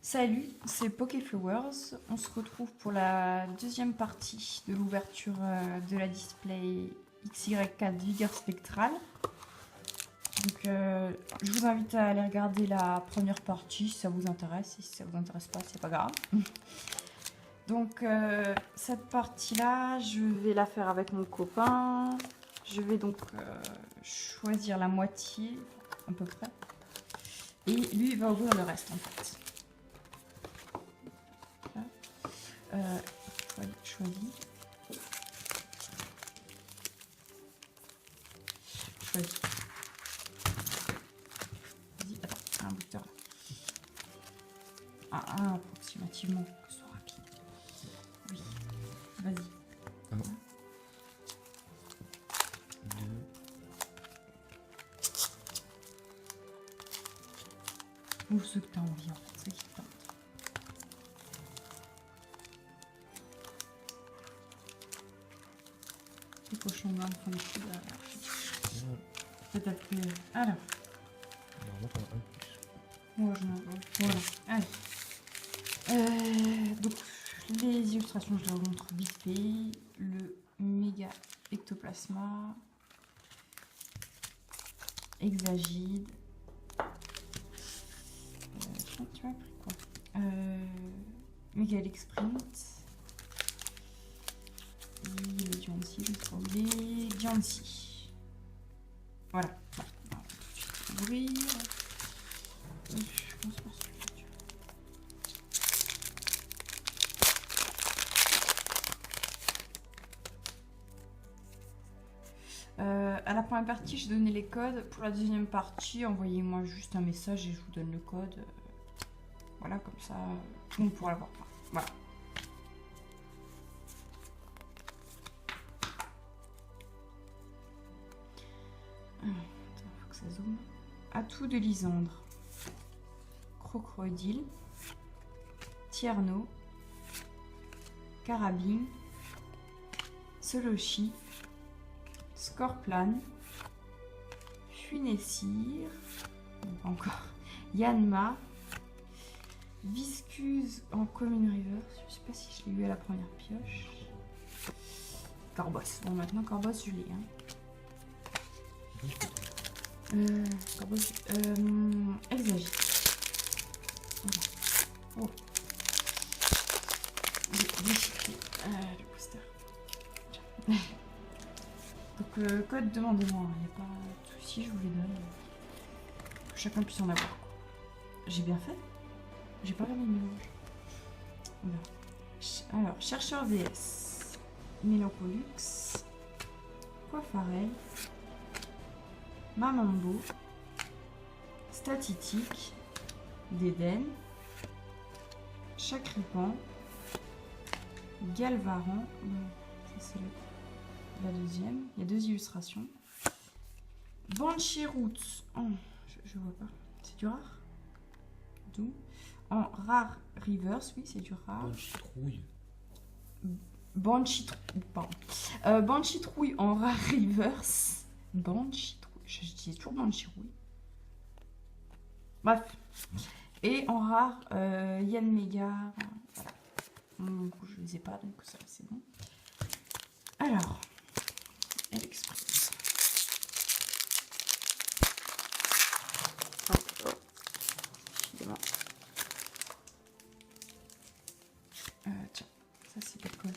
Salut, c'est Pokéflowers. On se retrouve pour la deuxième partie de l'ouverture de la display XY4 Vigueur Spectrale. Donc, je vous invite à aller regarder la première partie si ça vous intéresse. Et si ça vous intéresse pas, c'est pas grave. Donc, cette partie-là, je vais la faire avec mon copain. Je vais donc choisir la moitié, à peu près. Et lui, il va ouvrir le reste, en fait. Choisis. Vas-y, attends, un booster là. Approximativement, que ce soit rapide. Oui, vas-y. 1, 2. Ou ceux que tu as envie, en fait, ceux qui te tentent. Les cochons blancs font des trucs derrière. Peut-être que. Alors. Normalement, t'en as un de plus. Moi, je m'en veux. Voilà. Allez. Donc, les illustrations, je les montre vite fait. Le méga ectoplasma. Hexagide. Tu as pris quoi Megalex Sprint. Et le Diancie, je vais trouver. Diancie. Voilà. Bon, on va tout de suite ouvrir. Je commence par celui-là. À la première partie, j'ai donné les codes. Pour la deuxième partie, envoyez-moi juste un message et je vous donne le code. Voilà, comme ça, on pourra l'avoir. Voilà. Faut que ça zoome. Atout de Lysandre. Crocodile. Tierno. Carabine. Solochi. Scorplan. Funessir. Pas encore. Yanma. Viscuse en Common River. Je sais pas si je l'ai eu à la première pioche. Corboss. Bon, maintenant Corboss, je l'ai. Hein. Corboss. Hexagide. Oh. Le poster. Donc, code, demandez-moi. Il n'y a pas de souci, je vous les donne. Que chacun puisse en avoir. J'ai bien fait? J'ai pas regardé le mélange. Voilà. Alors, chercheur VS. Mélampolux. Poifarel. Mamambo. Statitique. Déden. Chacripan. Galvaran. Ça, c'est la deuxième. Il y a deux illustrations. Banshee Roots. Oh, je vois pas. C'est du rare? D'où? En rare reverse, oui, c'est du rare. Banshee trouille en rare reverse. Banshee trouille. Je disais toujours Banshee rouille. Bref. Et en rare, Yann Mega. Voilà. Du coup, je ne les ai pas, donc ça, c'est bon. Alors, Express. Excusez-moi. Tiens, ça c'est le code.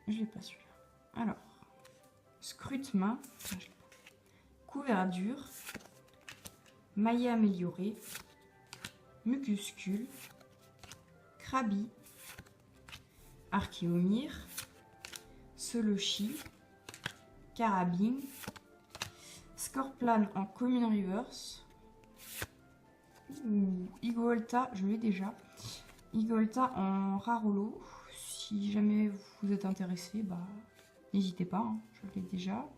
Je l'ai pas celui-là. Alors, scrute-main, couverture, maillet amélioré, mucuscule, Krabi, Archéomir, Solochi, Carabine, Scorplan en Common Reverse, ou Igolta, je l'ai déjà, Igolta en Rarolo. Si jamais vous êtes intéressé, bah n'hésitez pas, hein, je l'ai déjà.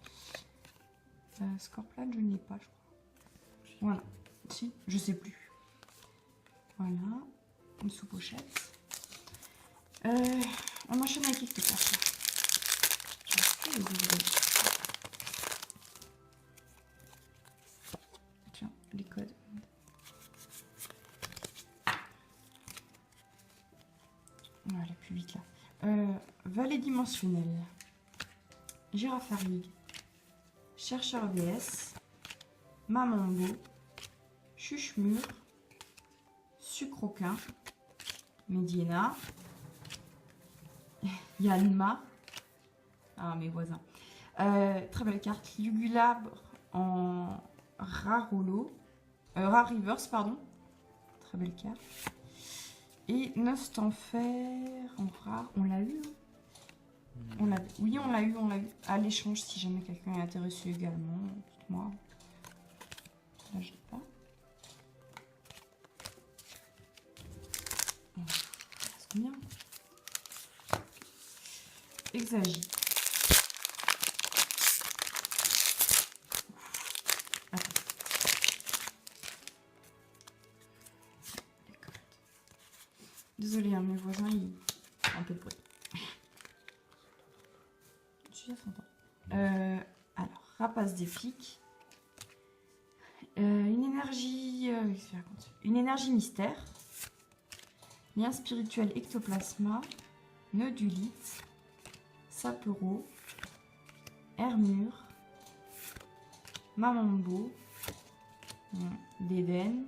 Scorplan, je ne l'ai pas, je crois. Voilà, si, je sais plus. Voilà, une sous-pochette. On enchaîne avec quelque chose. Vallée dimensionnelle. Girafarig. Chercheur VS. Mamambo. Chuchemur. Sucroquin. Mediena. Yanma. Ah, mes voisins. Très belle carte. Lugulabre en Rarolo. Reverse, pardon. Très belle carte. Et Nostanfer en rare. On l'a eu, hein. Oui, on l'a eu. À l'échange, si jamais quelqu'un est intéressé également. Dites-moi. Là, je l'ai pas. C'est combien? Exagit. Désolée, hein, mes voisins, ils font un peu de bruit. Je suis à 100 ans. Alors, rapace d'épique. Une énergie mystère. Lien spirituel ectoplasma. Nodulite. Sapero. Hermure. Mamambo. D'Eden.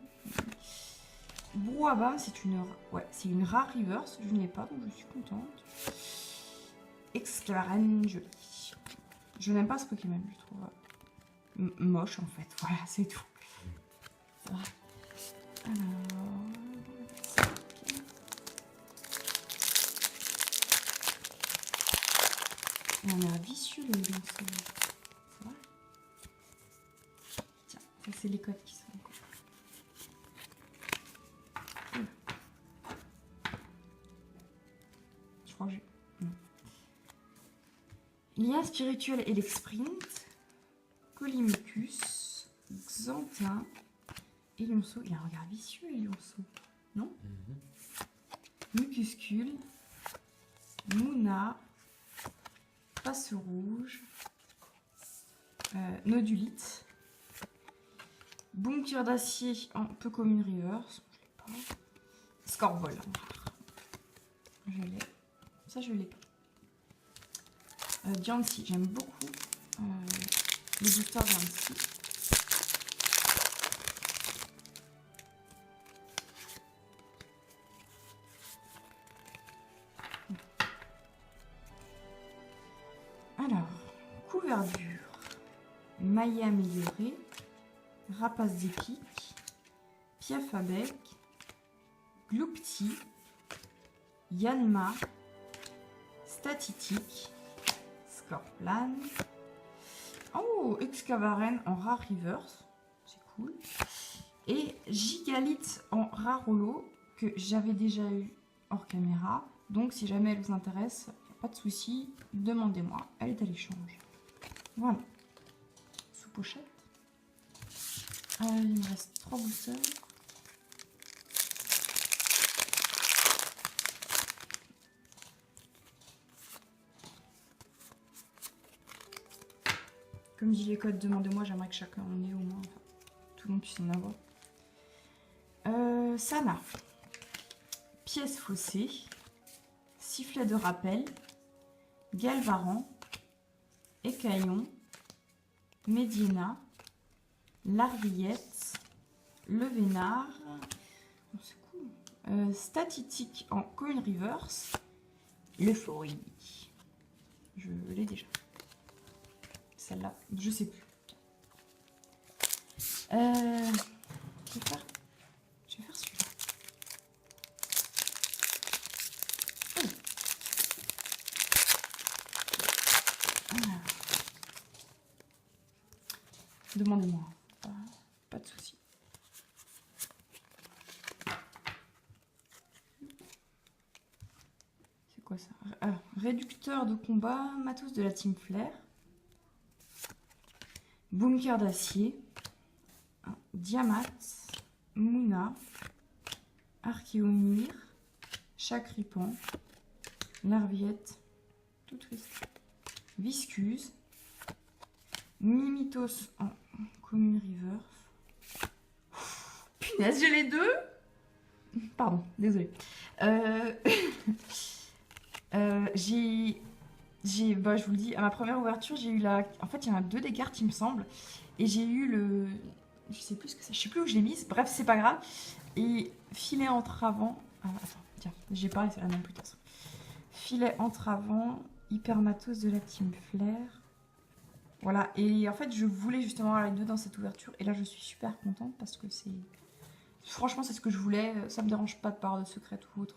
Brouhaha, c'est une rare reverse. Je ne l'ai pas, donc je suis contente. Excavaren, joli. Je n'aime pas ce Pokémon, je trouve moche en fait. Voilà, c'est tout. Ça va. Alors, on a vicieux le lancer. Ça va. Tiens, ça c'est les codes qui sont encore. Je crois que j'ai. Lien spirituel et l'exprint. Colimicus. Xantin. Et Lionceau. Il a un regard vicieux, Lionceau. Non? Mucuscule. Mouna. Passe rouge. Nodulite. Bunker d'acier en peu commune reverse. Je l'ai pas. Scorvol. Je l'ai. Ça, je l'ai pas. Diancie, j'aime beaucoup les boosters Diancie. Alors, couverture, maillet amélioré, rapace d'épique, piaf à bec, Gloupti, Yanma, Statitique, Scorplan. Oh, Excavaren en rare reverse. C'est cool. Et Gigalite en rare holo que j'avais déjà eu hors caméra. Donc si jamais elle vous intéresse, pas de souci, demandez-moi. Elle est à l'échange. Voilà. Sous pochette. Il me reste 3 boosters. Comme dit les codes, demandez-moi, j'aimerais que chacun en ait au moins, enfin, tout le monde puisse en avoir. Sana. Pièce faussée. Sifflet de rappel. Galvaran. Écaillon. Mediena. Larvillette. Le Vénard. Oh, c'est cool. Statitique en coin reverse. L'euphorie. Je l'ai déjà. Celle-là, je sais plus. Je vais faire celui-là. Oh. Demandez-moi, pas de souci. C'est quoi ça? Réducteur de combat, matos de la Team Flair. Bunker d'acier, Diamat, Mouna, Archéomir, Chacripan, Larviette, tout triste, Viscuse, Mimitos en commune reverse. Punaise, j'ai les deux. Pardon, désolé. Bah, je vous le dis, à ma première ouverture, j'ai eu la. En fait, il y en a 2 des cartes, il me semble. Et j'ai eu le. Je sais plus ce que c'est, je sais plus où je l'ai mise. Bref, c'est pas grave. Et filet entre avant. Ah, attends, tiens, j'ai pas c'est la même putain. Filet entre avant, hyper matos de la Team Flair. Voilà, et en fait, je voulais justement avoir les 2 dans cette ouverture. Et là, je suis super contente parce que c'est. Franchement, c'est ce que je voulais. Ça me dérange pas de part de secrète ou autre.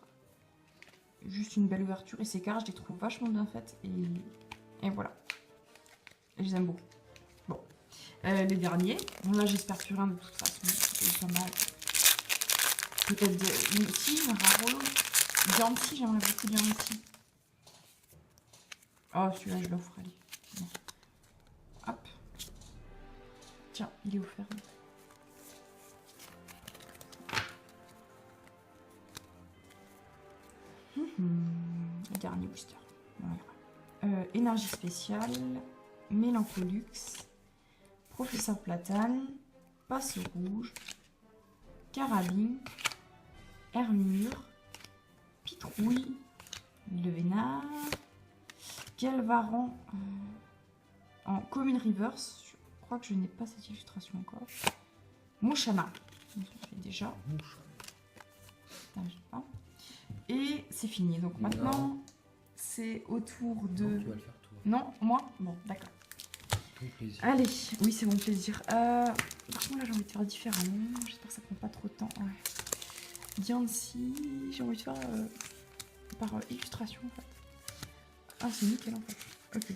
Juste une belle ouverture. Et ces cartes, je les trouve vachement bien faites. Et voilà. Et je les aime beaucoup. Bon. Les derniers. Bon, là, j'espère plus rien de toute façon. C'est pas mal. Peut-être si, un Rarolo. Diancie, j'aimerais beaucoup Diancie. Oh, celui-là, je l'offre, allez. Bon. Hop. Tiens, il est offert. Le dernier booster. Voilà. Énergie spéciale. Mélancolux. Professeur Platane. Passe rouge. Carabine. Hermure. Pitrouille. Le Vénard. Galvaran en commune reverse. Je crois que je n'ai pas cette illustration encore. Mouchana. Déjà. Et c'est fini. Donc maintenant, c'est au tour de... Non, tu vas le faire toi. Non, moi. Bon, d'accord. Ton plaisir. Allez, oui, c'est mon plaisir. Par contre, là, j'ai envie de faire différemment. J'espère que ça prend pas trop de temps. Ouais. Diancie, j'ai envie de faire par illustration, en fait. Ah, c'est nickel, en fait. Ok.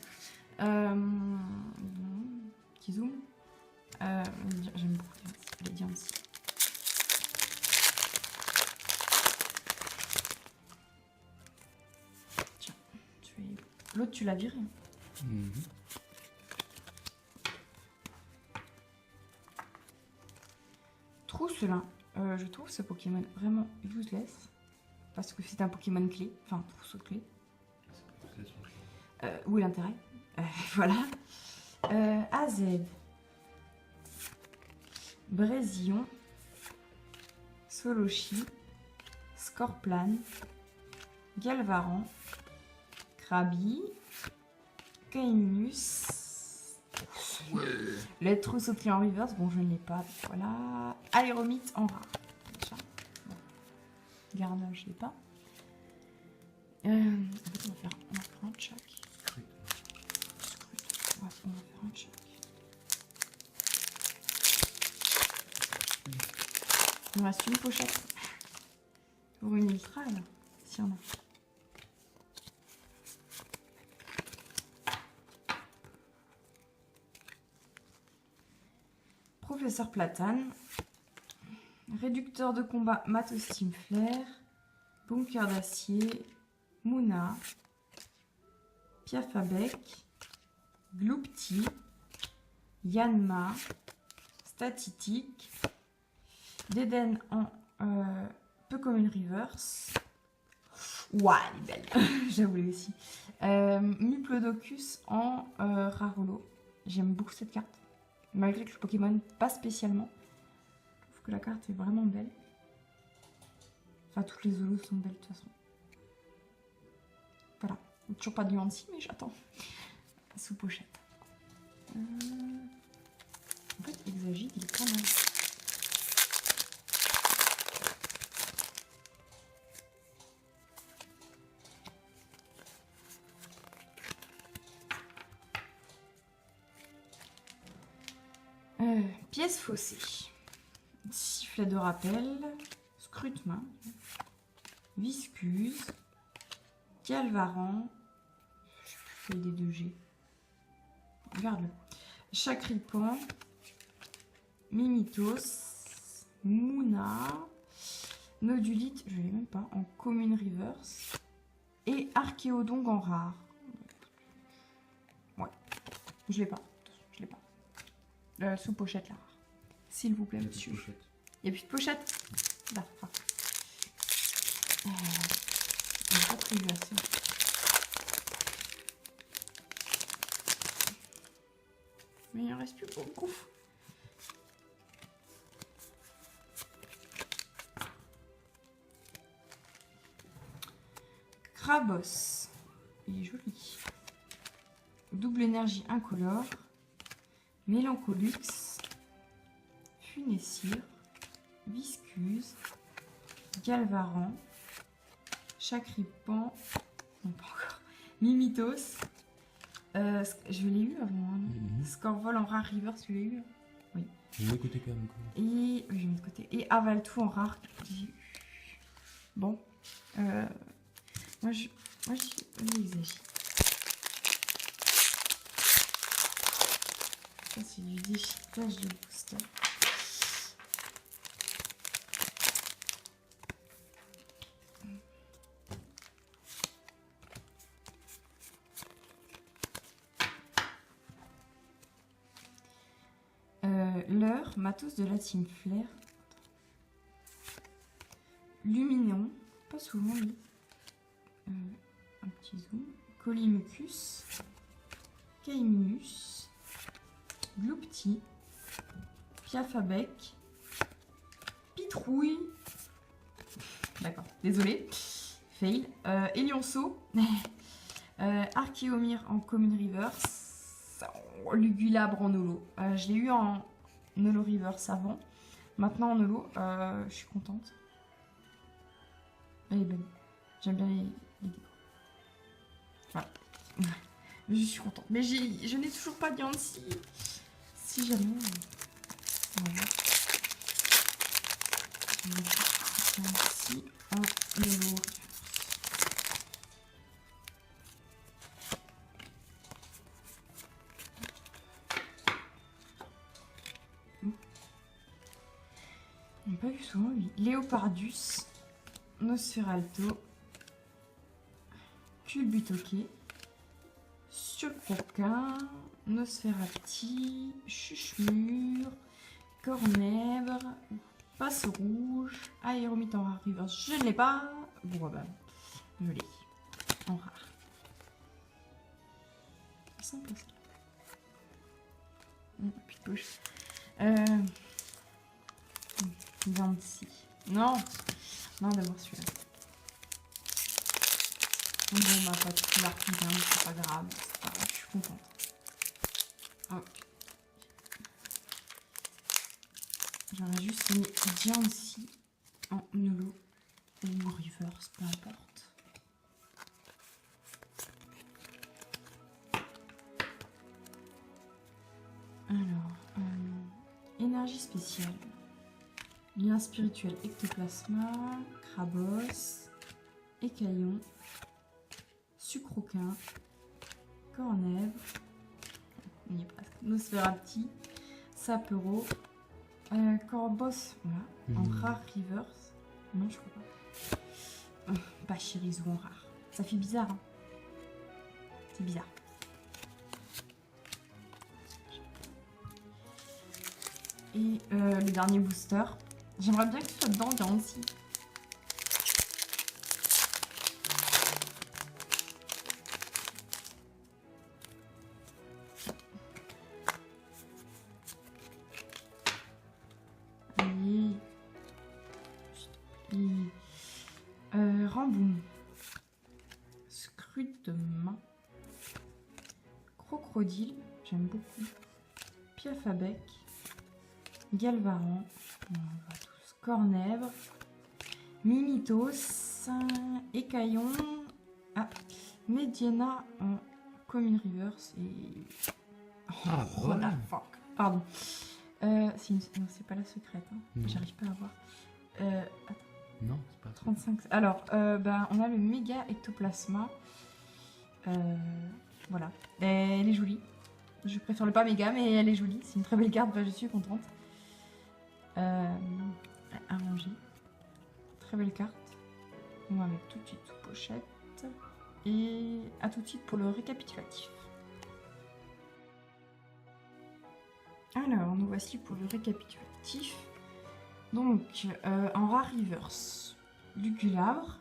Petit zoom. J'aime beaucoup les Diancie. Tiens, l'autre, tu l'as viré. Trousselin. Je trouve ce Pokémon vraiment useless. Parce que c'est un Pokémon clé. Enfin, trousseau de clé. Où est l'intérêt? Voilà. AZ. Brésillon. Solochi. Scorplan. Galvaran. Krabi. Kainus. Ouais. Le trousseau de clé en reverse. Bon, je ne l'ai pas. Voilà. Aéromite en rare. Déjà. Bon. Garde, je ne l'ai pas. En fait, on va faire un de chaque. On va faire un de chaque. Il me reste une pochette. Pour une ultra, là. S'il y en a. Professeur Platane. Réducteur de combat Matos Team Flair. Bunker d'acier. Mouna. Piafabec. Gloupti. Yanma. Statitique. Déden en peu comme une reverse. Ouah, elle est belle. J'avoue aussi. Muplodocus en Rarolo. J'aime beaucoup cette carte. Malgré que le Pokémon, pas spécialement. Je trouve que la carte est vraiment belle. Enfin, toutes les Zolos sont belles de toute façon. Voilà. Toujours pas de Diancie, mais j'attends. Sous pochette. En fait, Exagite, il est pas mal. Pièce faussée. Sifflet de rappel. Scrutemain. Viscuse. Galvaran. Je fais des 2G. Regarde-le. Chacripan. Mimitos. Mouna. Nodulite, je l'ai même pas, en commune reverse. Et Archéodongue en rare. Ouais. Je l'ai pas. Je l'ai pas. Sous pochette là. S'il vous plaît, monsieur. Il n'y a plus de pochette. Là, enfin. Pas prévu assez. Mais il en reste plus beaucoup. Krabos. il est joli. Double énergie incolore. Mélancolux. Funessire. Viscuse. Galvaran. Chacripan. Non, pas encore. Mimitos. Je l'ai eu avant. Hein. Scorvol en rare reverse, je l'ai eu. Oui. Je vais de côté quand même. Et oui, je mets de côté. Et Avaltou en rare. Bon. Moi je exagère. Ça c'est du déchiquetage de booster. L'heure, matos de la Team Flair. Luminon, pas souvent lui. Un petit zoom. Colimucus. Caiminus. Gloupti. Piafabec. Pitrouille. D'accord, désolé. Fail. Elionceau. Archéomir en Common Reverse. Lugulabre en holo. Je l'ai eu en holo reverse avant. Maintenant en holo, je suis contente. Elle est belle. J'aime bien les décos. Voilà. Je suis contente. Mais je n'ai toujours pas de Yancy. Si jamais. On va voir. Yancy en holo. On n'a pas vu souvent lui. Léopardus, Nosferalto, Culbutoqué, Surcroquin, Nosferati, Chuchemure, Cornèbre, Passe Rouge, Aéromite en rare reverse, je ne l'ai pas. Bon, bah, je l'ai en rare. C'est simple ça. Puis de gauche. Yancy. Non, non, d'abord celui-là. Bon, on m'a pas tout l'artisan, c'est pas grave. Je suis contente. Hop. J'aurais juste mis Yancy en holo ou reverse, peu importe. Alors, énergie spéciale. Lien spirituel ectoplasma, Crabos, Écaillon, Sucroquin, Cornèvre, on y est presque, Nosferati, Sapero, Corbos, voilà, en rare reverse. Non, je crois pas. Pas Chirizou en rare. Ça fait bizarre, hein. C'est bizarre. Et le dernier booster. J'aimerais bien que tu sois dedans, bien aussi. Ramboum. Scrute de main. Crocodile, j'aime beaucoup. Piafabec. Galvaran. On va tous. Cornèvre. Mimitos. Écaillon. Ah. Mediana en Common Reverse. Et. Oh la fuck. Pardon. Non, c'est pas la secrète. Hein. J'arrive pas à voir. Attends. Non, c'est pas 35. Alors, on a le méga ectoplasma. Voilà. Elle est jolie. Je préfère le pas méga, mais elle est jolie. C'est une très belle carte. Je suis contente. À ranger. Très belle carte. On va mettre tout de suite sous pochette. Et à tout de suite pour le récapitulatif. Alors, nous voici pour le récapitulatif. Donc, en rare reverse, Lugulabre,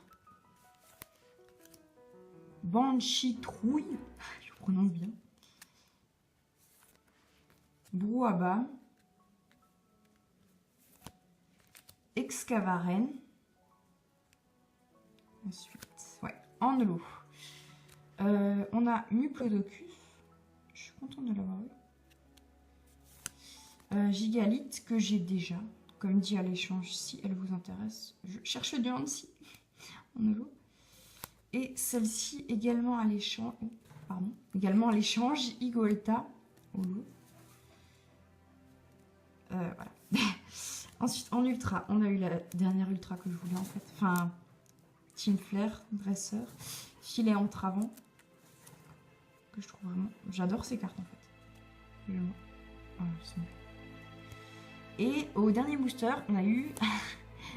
Banshee Trouille, je prononce bien, Brouhaha, Excavaren, ensuite, ouais, en holo, On a Muplodocus. Je suis contente de l'avoir eu. Gigalith que j'ai déjà. Comme dit à l'échange, si elle vous intéresse. Je cherche du Hansi en holo. Et celle-ci également à l'échange. Pardon. Également à l'échange. Igolta holo. Voilà. Ensuite, en ultra, on a eu la dernière ultra que je voulais en fait. Enfin, Team Flair, dresseur, filet entravant. Que je trouve vraiment. J'adore ces cartes en fait. Et au dernier booster, on a eu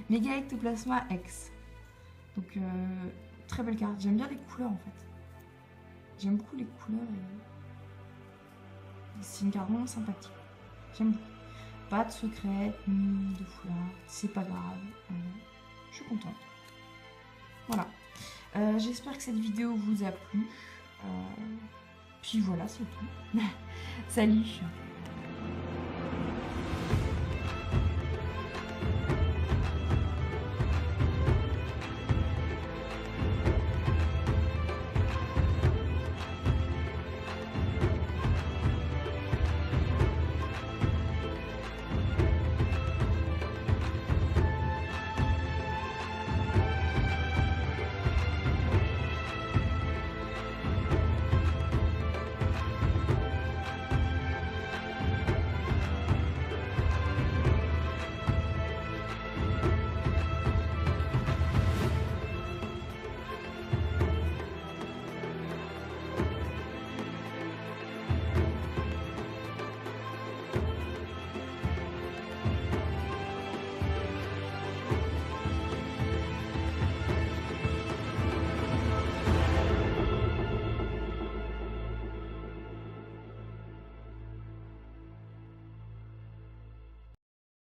Mega Ectoplasma X. Donc, très belle carte. J'aime bien les couleurs en fait. J'aime beaucoup les couleurs. Et c'est une carte vraiment sympathique. J'aime beaucoup. Pas de secret, ni de foulard, c'est pas grave. Je suis contente. Voilà. J'espère que cette vidéo vous a plu. Puis voilà, c'est tout. Salut.